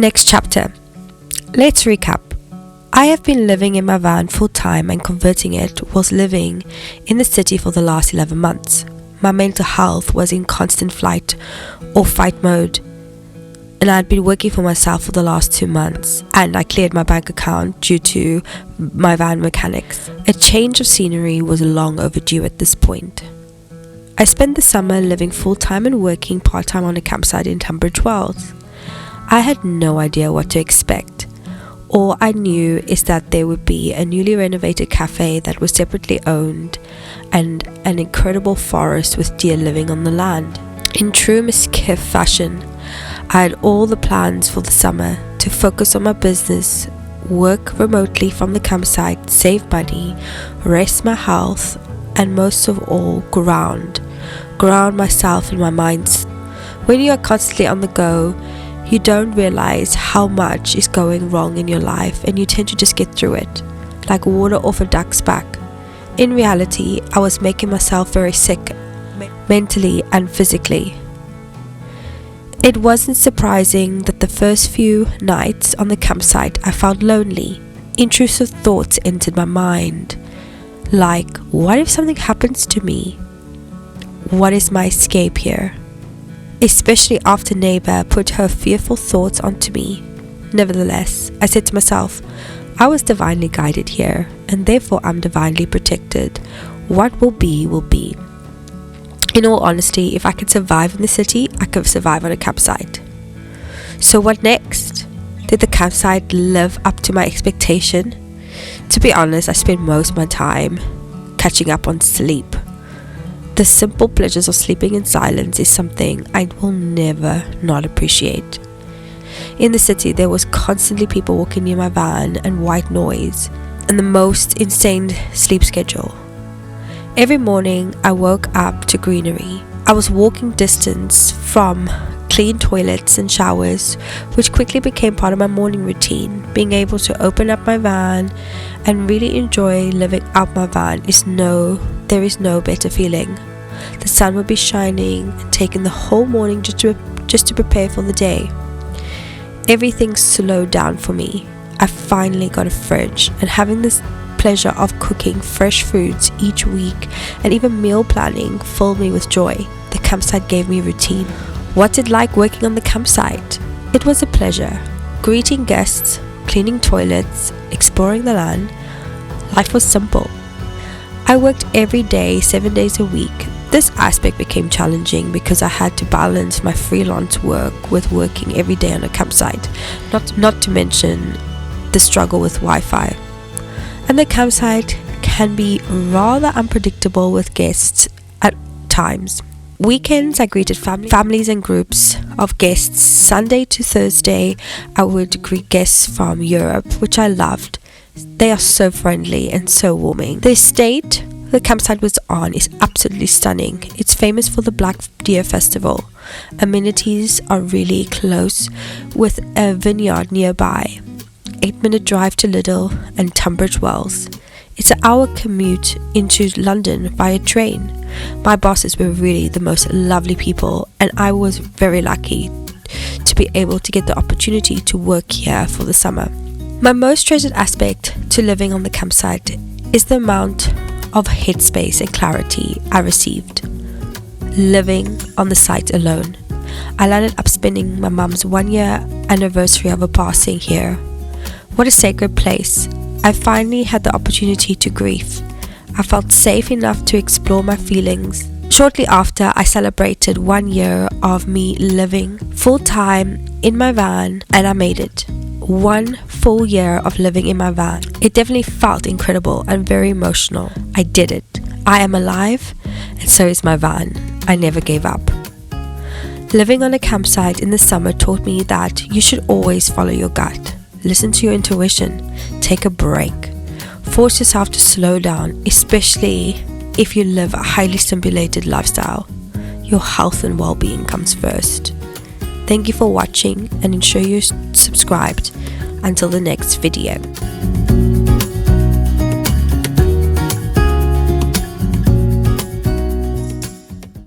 Next chapter. Let's recap. I have been living in my van full time and converting it whilst living in the city for the last 11 months. My mental health was in constant flight or fight mode, and I had been working for myself for the last 2 months, and I cleared my bank account due to my van mechanics. A change of scenery was long overdue at this point. I spent the summer living full time and working part time on a campsite in Tunbridge Wells. I had no idea what to expect. All I knew is that there would be a newly renovated cafe that was separately owned and an incredible forest with deer living on the land. In true misskiff fashion, I had all the plans for the summer to focus on my business, work remotely from the campsite, save money, rest my health, and most of all, ground myself in my mind. When you are constantly on the go, you don't realize how much is going wrong in your life, and you tend to just get through it, like water off a duck's back. In reality, I was making myself very sick, mentally and physically. It wasn't surprising that the first few nights on the campsite I felt lonely. Intrusive thoughts entered my mind, like, what if something happens to me? What is my escape here? Especially after neighbor put her fearful thoughts onto me. Nevertheless, I said to myself, I was divinely guided here, and therefore I'm divinely protected. What will be, will be. In all honesty, if I could survive in the city, I could survive on a campsite. So what next? Did the campsite live up to my expectation? To be honest, I spent most of my time catching up on sleep. The simple pleasures of sleeping in silence is something I will never not appreciate. In the city, there was constantly people walking near my van and white noise and the most insane sleep schedule. Every morning, I woke up to greenery. I was walking distance from clean toilets and showers, which quickly became part of my morning routine. Being able to open up my van and really enjoy living out my van there is no better feeling. The sun would be shining and taking the whole morning just to prepare for the day. Everything slowed down for me. I finally got a fridge, and having this pleasure of cooking fresh foods each week and even meal planning filled me with joy. The campsite gave me a routine. What's it like working on the campsite? It was a pleasure. Greeting guests, cleaning toilets, exploring the land. Life was simple. I worked every day, 7 days a week. This aspect became challenging because I had to balance my freelance work with working every day on a campsite, not to mention the struggle with Wi-Fi. And the campsite can be rather unpredictable with guests at times. Weekends I greeted families and groups of guests. Sunday to Thursday I would greet guests from Europe, which I loved. They are so friendly and so warming. The estate the campsite was on is absolutely stunning. It's famous for the Black Deer Festival. Amenities are really close, with a vineyard nearby. 8-minute drive to Lidl and Tunbridge Wells. It's an hour commute into London via train. My bosses were really the most lovely people, and I was very lucky to be able to get the opportunity to work here for the summer. My most treasured aspect to living on the campsite is the amount of headspace and clarity I received living on the site alone. I landed up spending my mum's 1-year anniversary of her passing here. What a sacred place. I finally had the opportunity to grieve. I felt safe enough to explore my feelings. Shortly after, I celebrated 1 year of me living full-time in my van, and I made it. 1 full year of living in my van. It definitely felt incredible and very emotional. I did it. I am alive, and so is my van. I never gave up. Living on a campsite in the summer taught me that you should always follow your gut. Listen to your intuition. Take a break. Force yourself to slow down, especially if you live a highly stimulated lifestyle. Your health and well-being comes first. Thank you for watching, and ensure you're subscribed. Until the next video.